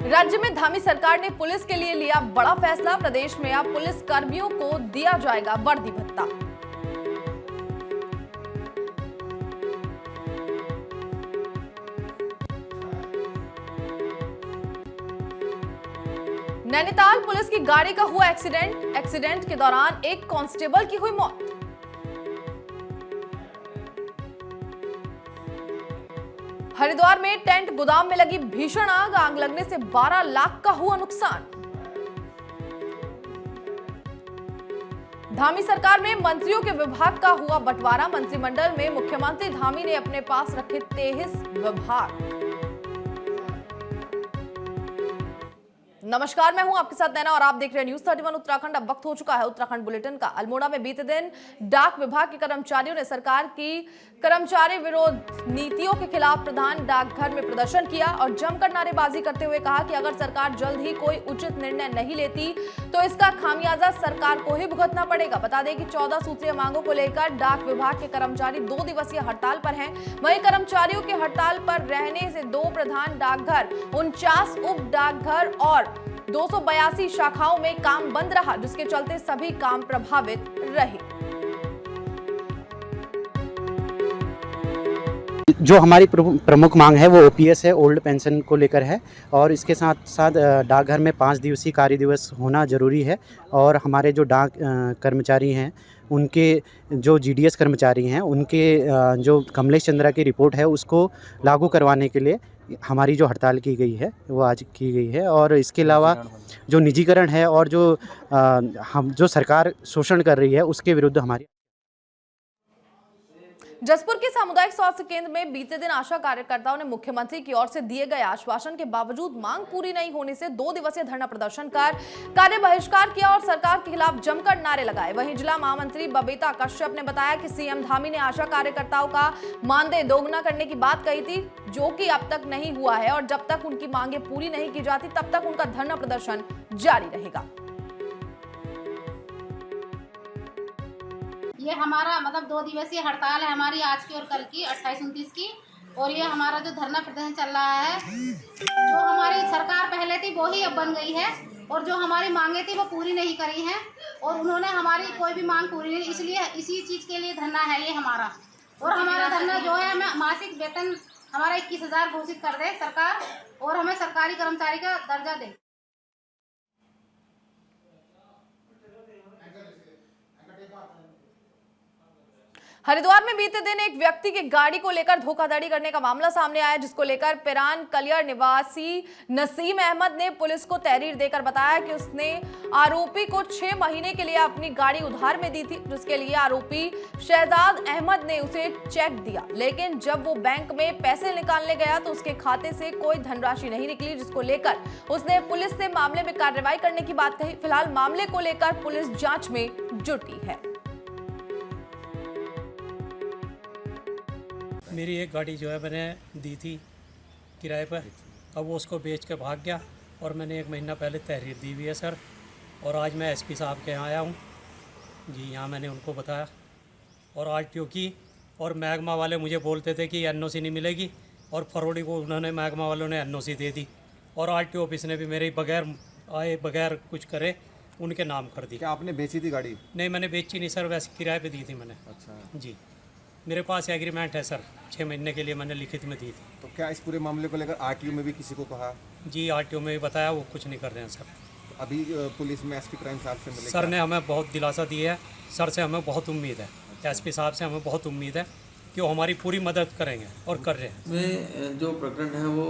राज्य में धामी सरकार ने पुलिस के लिए लिया बड़ा फैसला। प्रदेश में अब पुलिस कर्मियों को दिया जाएगा वर्दी भत्ता। नैनीताल पुलिस की गाड़ी का हुआ एक्सीडेंट के दौरान एक कांस्टेबल की हुई मौत। हरिद्वार में टेंट गोदाम में लगी भीषण आग लगने से 12 लाख का हुआ नुकसान। धामी सरकार में मंत्रियों के विभाग का हुआ बंटवारा। मंत्रिमंडल में मुख्यमंत्री धामी ने अपने पास रखे 23 विभाग। नमस्कार, मैं हूं आपके साथ नैना और आप देख रहे हैं न्यूज 31 उत्तराखंड। अब वक्त हो चुका है उत्तराखंड बुलेटिन का। अल्मोड़ा में बीते दिन डाक विभाग के कर्मचारियों ने सरकार की कर्मचारी विरोध नीतियों के खिलाफ प्रधान डाकघर में प्रदर्शन किया और जमकर नारेबाजी करते हुए कहा कि अगर सरकार जल्द ही कोई उचित निर्णय नहीं लेती तो इसका खामियाजा सरकार को ही भुगतना पड़ेगा। बता दें कि 14 सूत्रीय मांगों को लेकर डाक विभाग के कर्मचारी 2 दिवसीय हड़ताल पर हैं। वहीं कर्मचारियों के हड़ताल पर रहने से 2 प्रधान डाकघर, 49 उप डाकघर और 282 शाखाओं में काम बंद रहा, जिसके चलते सभी काम प्रभावित रहे। जो हमारी प्रमुख मांग है वो ओपीएस है, ओल्ड पेंशन को लेकर है और इसके साथ साथ डाकघर में 5 दिवसीय कार्य दिवस होना ज़रूरी है। और हमारे जो डाक कर्मचारी हैं उनके जो जीडीएस कर्मचारी हैं उनके जो कमलेश चंद्रा की रिपोर्ट है उसको लागू करवाने के लिए हमारी जो हड़ताल की गई है वो आज की गई है। और इसके अलावा जो निजीकरण है और जो सरकार शोषण कर रही है उसके विरुद्ध हमारी। जसपुर के सामुदायिक स्वास्थ्य केंद्र में बीते दिन आशा कार्यकर्ताओं ने मुख्यमंत्री की ओर से दिए गए आश्वासन के बावजूद मांग पूरी नहीं होने से 2 दिवसीय धरना प्रदर्शन कर कार्य बहिष्कार किया और सरकार के खिलाफ जमकर नारे लगाए। वहीं जिला महामंत्री बबीता कश्यप ने बताया कि सीएम धामी ने आशा कार्यकर्ताओं का मानदेय दोगुना करने की बात कही थी, जो कि अब तक नहीं हुआ है और जब तक उनकी मांगे पूरी नहीं की जाती तब तक उनका धरना प्रदर्शन जारी रहेगा। ये हमारा 2 दिवसीय हड़ताल है हमारी, आज की और कल की 28-29 की। और ये हमारा जो धरना प्रदर्शन चल रहा है, जो हमारी सरकार पहले थी वो ही अब बन गई है और जो हमारी मांगे थी वो पूरी नहीं करी हैं और उन्होंने हमारी कोई भी मांग पूरी नहीं, इसलिए इसी चीज़ के लिए धरना है ये हमारा। और हमारा धरना जो है, हमें मासिक वेतन हमारा 21,000 घोषित कर दे सरकार और हमें सरकारी कर्मचारी का दर्जा दे। हरिद्वार में बीते दिन एक व्यक्ति की गाड़ी को लेकर धोखाधड़ी करने का मामला सामने आया, जिसको लेकर पिरान कलियर निवासी नसीम अहमद ने पुलिस को तहरीर देकर बताया कि उसने आरोपी को 6 महीने के लिए अपनी गाड़ी उधार में दी थी, जिसके लिए आरोपी शहजाद अहमद ने उसे चेक दिया। लेकिन जब वो बैंक में पैसे निकालने गया तो उसके खाते से कोई धनराशि नहीं निकली, जिसको लेकर उसने पुलिस से मामले में कार्रवाई करने की बात कही। फिलहाल मामले को लेकर पुलिस जांच में जुटी है। मेरी एक गाड़ी जो है मैंने दी थी किराए पर, अब वो उसको बेच के भाग गया और मैंने 1 महीना पहले तहरीर दी हुई है सर। और आज मैं एसपी साहब के यहाँ आया हूँ जी, यहाँ मैंने उनको बताया और आरटीओ की, और मैगमा वाले मुझे बोलते थे कि एनओसी नहीं मिलेगी और फरवरी को उन्होंने मैगमा वालों ने एनओसी दे दी और आरटीओ ऑफिस ने भी मेरे बगैर आए बगैर कुछ करे उनके नाम कर दी। क्या आपने बेची थी गाड़ी? नहीं, मैंने बेची नहीं सर, वैसे किराए पे दी थी मैंने। अच्छा जी, मेरे पास एग्रीमेंट है सर, 6 महीने के लिए मैंने लिखित में दी थी। तो क्या इस पूरे मामले को लेकर आरटीओ में भी किसी को कहा? जी, आरटीओ में भी बताया, वो कुछ नहीं कर रहे हैं सर। तो अभी पुलिस में एसपी क्राइम साहब से मिले? सर ने हमें बहुत दिलासा दी है, सर से हमें बहुत उम्मीद है, एसपी साहब से हमें बहुत उम्मीद है कि वो हमारी पूरी मदद करेंगे और कर रहे हैं। इसमें जो प्रकरण है वो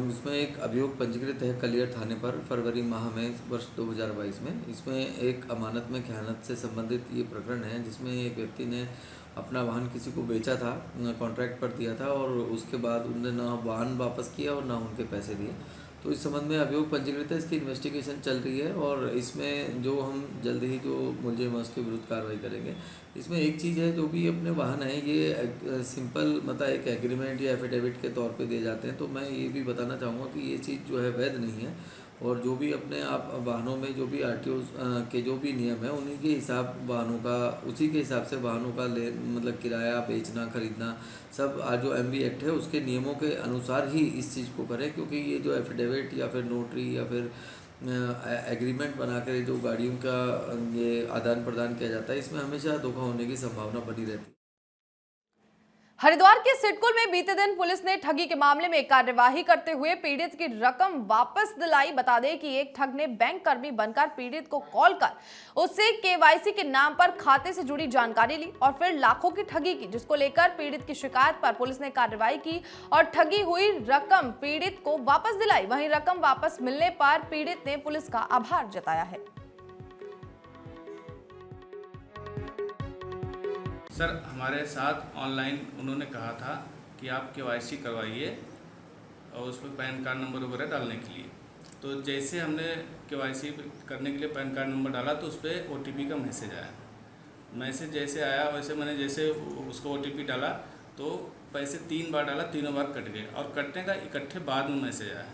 इसमें एक अभियोग पंजीकृत है कलियर थाने पर फरवरी माह में वर्ष 2022 में। इसमें एक अमानत में खयानत से संबंधित ये प्रकरण है, जिसमें एक व्यक्ति ने अपना वाहन किसी को बेचा था, कॉन्ट्रैक्ट पर दिया था और उसके बाद उन्होंने ना वाहन वापस किया और ना उनके पैसे दिए। तो इस संबंध में अभियोग पंजीकृत है, इसकी इन्वेस्टिगेशन चल रही है और इसमें जो हम जल्द ही जो मुलजिम है उसके विरुद्ध कार्रवाई करेंगे। इसमें एक चीज़ है, जो भी अपने वाहन है ये सिंपल एक एग्रीमेंट या एफिडेविट के तौर पे दिए जाते हैं, तो मैं ये भी बताना चाहूँगा कि ये चीज़ जो है वैध नहीं है और जो भी अपने आप वाहनों में जो भी आरटीओ के जो भी नियम है उन्हीं के हिसाब वाहनों का उसी के हिसाब से वाहनों का ले मतलब किराया बेचना खरीदना सब आज जो एमवी एक्ट है उसके नियमों के अनुसार ही इस चीज़ को करें, क्योंकि ये जो एफिडेविट या फिर नोटरी या फिर एग्रीमेंट बना कर जो गाड़ियों का ये आदान प्रदान किया जाता है इसमें हमेशा धोखा होने की संभावना बनी रहती है। हरिद्वार के सिडकुल में बीते दिन पुलिस ने ठगी के मामले में कार्यवाही करते हुए पीड़ित की रकम वापस दिलाई। बता दें कि एक ठग ने बैंक कर्मी बनकर पीड़ित को कॉल कर उससे केवाईसी के नाम पर खाते से जुड़ी जानकारी ली और फिर लाखों की ठगी की, जिसको लेकर पीड़ित की शिकायत पर पुलिस ने कार्रवाई की और ठगी हुई रकम पीड़ित को वापस दिलाई। वहीं रकम वापस मिलने पर पीड़ित ने पुलिस का आभार जताया है। सर हमारे साथ ऑनलाइन उन्होंने कहा था कि आप केवाईसी करवाइए और उसमें पैन कार्ड नंबर वगैरह डालने के लिए। तो जैसे हमने केवाईसी करने के लिए पैन कार्ड नंबर डाला तो उस पर ओटीपी का मैसेज आया। मैसेज जैसे आया वैसे मैंने जैसे उसको ओटीपी डाला तो पैसे 3 बार डाला, तीनों बार कट गए और कटने का इकट्ठे बाद में मैसेज आया।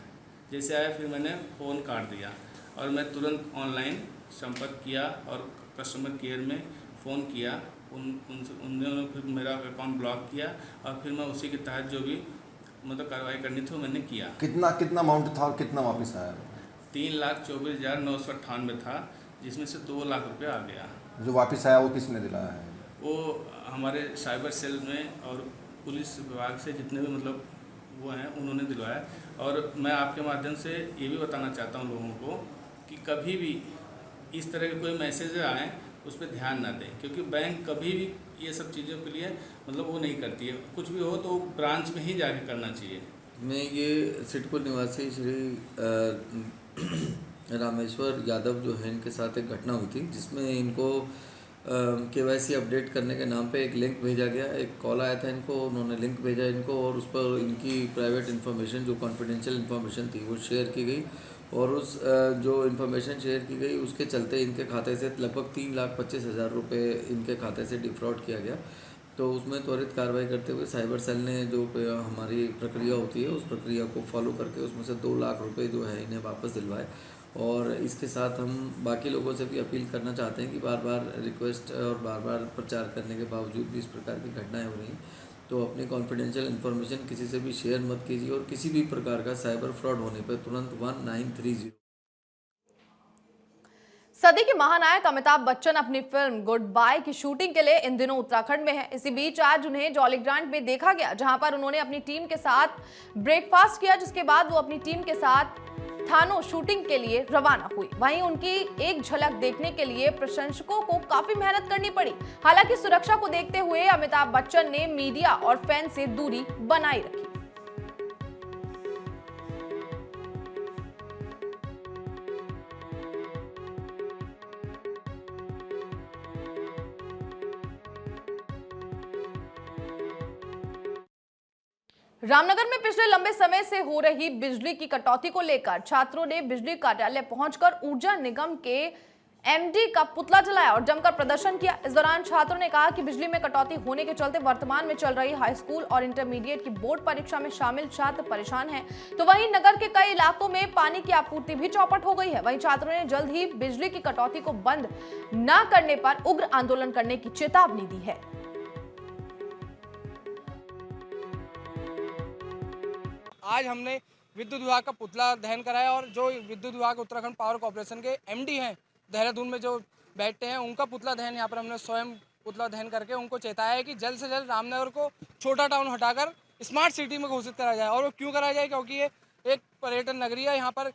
जैसे आया फिर मैंने फ़ोन काट दिया और मैं तुरंत ऑनलाइन संपर्क किया और कस्टमर केयर में फ़ोन किया। उन्होंने फिर मेरा अकाउंट ब्लॉक किया और फिर मैं उसी के तहत जो भी मतलब कार्रवाई करनी थी वो मैंने किया। कितना अमाउंट था और कितना वापस आया? 3,24,998 था, जिसमें से 2 लाख रुपये आ गया। जो वापस आया वो किसने दिलाया है? वो हमारे साइबर सेल में और पुलिस विभाग से जितने भी मतलब वो हैं उन्होंने दिलवाया। और मैं आपके माध्यम से ये भी बताना चाहता हूँ लोगों को कि कभी भी इस तरह के कोई मैसेज आए उस पर ध्यान ना दें, क्योंकि बैंक कभी भी ये सब चीज़ों के लिए मतलब वो नहीं करती है। कुछ भी हो तो ब्रांच में ही जाके करना चाहिए। मैं ये सिडकुल निवासी श्री रामेश्वर यादव जो है इनके साथ एक घटना हुई थी जिसमें इनको केवाईसी अपडेट करने के नाम पे एक लिंक भेजा गया। एक कॉल आया था इनको, उन्होंने लिंक भेजा इनको और उस पर इनकी प्राइवेट इन्फॉर्मेशन जो कॉन्फिडेंशियल इन्फॉर्मेशन थी वो शेयर की गई और उस जो इन्फॉर्मेशन शेयर की गई उसके चलते इनके खाते से लगभग 3,25,000 रुपये इनके खाते से डिफ्रॉड किया गया। तो उसमें त्वरित कार्रवाई करते हुए साइबर सेल ने जो हमारी प्रक्रिया होती है उस प्रक्रिया को फॉलो करके उसमें से 2 लाख रुपये जो है इन्हें वापस दिलवाए। और इसके साथ हम बाकी लोगों से भी अपील करना चाहते हैं कि बार बार रिक्वेस्ट और बार बार प्रचार करने के बावजूद भी इस प्रकार की घटनाएं हो रही हैं तो अपनी कॉन्फिडेंशियल इन्फॉर्मेशन किसी से भी शेयर मत कीजिए और किसी भी प्रकार का साइबर फ्रॉड होने पर तुरंत 1930। सदी के महानायक अमिताभ बच्चन अपनी फिल्म गुड बाय की शूटिंग के लिए इन दिनों उत्तराखंड में है। इसी बीच आज उन्हें जॉलीग्रांट में देखा गया, जहां पर उन्होंने अपनी टीम के साथ ब्रेकफास्ट किया, जिसके बाद वो अपनी टीम के साथ थानो शूटिंग के लिए रवाना हुई। वहीं उनकी एक झलक देखने के लिए प्रशंसकों को काफी मेहनत करनी पड़ी। हालांकि सुरक्षा को देखते हुए अमिताभ बच्चन ने मीडिया और फैन से दूरी बनाए रखी। रामनगर में पिछले लंबे समय से हो रही बिजली की कटौती को लेकर छात्रों ने बिजली कार्यालय पहुंचकर ऊर्जा निगम के एमडी का पुतला जलाया और जमकर प्रदर्शन किया। इस दौरान छात्रों ने कहा कि बिजली में कटौती होने के चलते वर्तमान में चल रही हाई स्कूल और इंटरमीडिएट की बोर्ड परीक्षा में शामिल छात्र परेशान हैं। तो वहीं नगर के कई इलाकों में पानी की आपूर्ति भी चौपट हो गई है। वहीं छात्रों ने जल्द ही बिजली की कटौती को बंद न करने पर उग्र आंदोलन करने की चेतावनी दी है। आज हमने विद्युत विभाग का पुतला दहन कराया और जो विद्युत विभाग उत्तराखंड पावर कॉर्पोरेशन के एमडी हैं देहरादून में जो बैठते हैं उनका पुतला दहन यहाँ पर हमने स्वयं पुतला दहन करके उनको चेताया है कि जल्द से जल्द रामनगर को छोटा टाउन हटाकर स्मार्ट सिटी में घोषित करा जाए। और वो क्यों करा जाए, क्योंकि ये एक पर्यटन नगरी है, यहाँ पर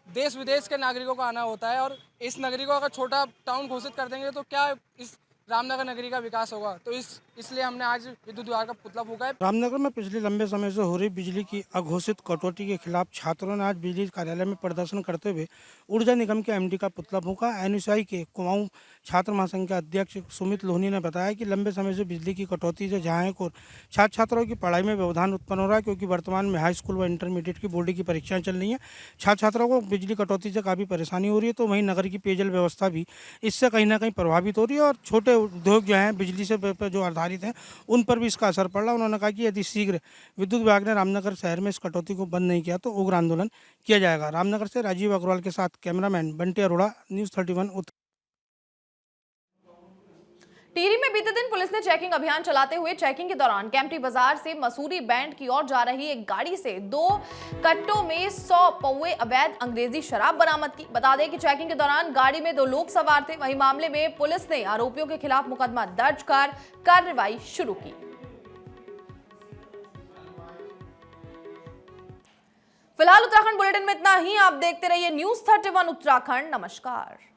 देश विदेश के नागरिकों का आना होता है और इस नगरी को अगर छोटा टाउन घोषित कर देंगे तो क्या इस रामनगर नगरी का विकास होगा। तो इसलिए हमने आज विद्युत विभाग का पुतला फूंका है। रामनगर में पिछले लंबे समय से हो रही बिजली की अघोषित कटौती के खिलाफ छात्रों ने आज बिजली कार्यालय में प्रदर्शन करते हुए ऊर्जा निगम के एमडी का पुतला फूंका। एनएसयूआई के कुमाऊं छात्र महासंघ के अध्यक्ष सुमित लोहनी ने बताया कि लंबे समय से बिजली की कटौती से जहां एक और छात्र छात्राओं की पढ़ाई में व्यवधान उत्पन्न हो रहा है, क्योंकि वर्तमान में हाई स्कूल व इंटरमीडिएट की बोर्ड की परीक्षाएं चल रही हैं। छात्र छात्राओं को बिजली कटौती से काफ़ी परेशानी हो रही है। तो वहीं नगर की पेयजल व्यवस्था भी इससे कहीं ना कहीं प्रभावित हो रही है और छोटे उद्योग जो हैं बिजली से पे जो आधारित हैं उन पर भी इसका असर पड़ रहा है। उन्होंने कहा कि यदि शीघ्र विद्युत विभाग ने रामनगर शहर में इस कटौती को बंद नहीं किया तो उग्र आंदोलन किया जाएगा। रामनगर से राजीव अग्रवाल के साथ कैमरामैन बंटी अरोड़ा, न्यूज़ 31 उत्तर। टिहरी में बीते दिन पुलिस ने चेकिंग अभियान चलाते हुए चेकिंग के दौरान केम्प्टी बाजार से मसूरी बैंड की ओर जा रही एक गाड़ी से 2 कट्टों में 100 पौवे अवैध अंग्रेजी शराब बरामद की। बता दें कि चेकिंग के दौरान गाड़ी में 2 लोग सवार थे। वहीं मामले में पुलिस ने आरोपियों के खिलाफ मुकदमा दर्ज कर कार्रवाई शुरू की। फिलहाल उत्तराखंड बुलेटिन में इतना ही। आप देखते रहिए न्यूज़ 31 उत्तराखंड। नमस्कार।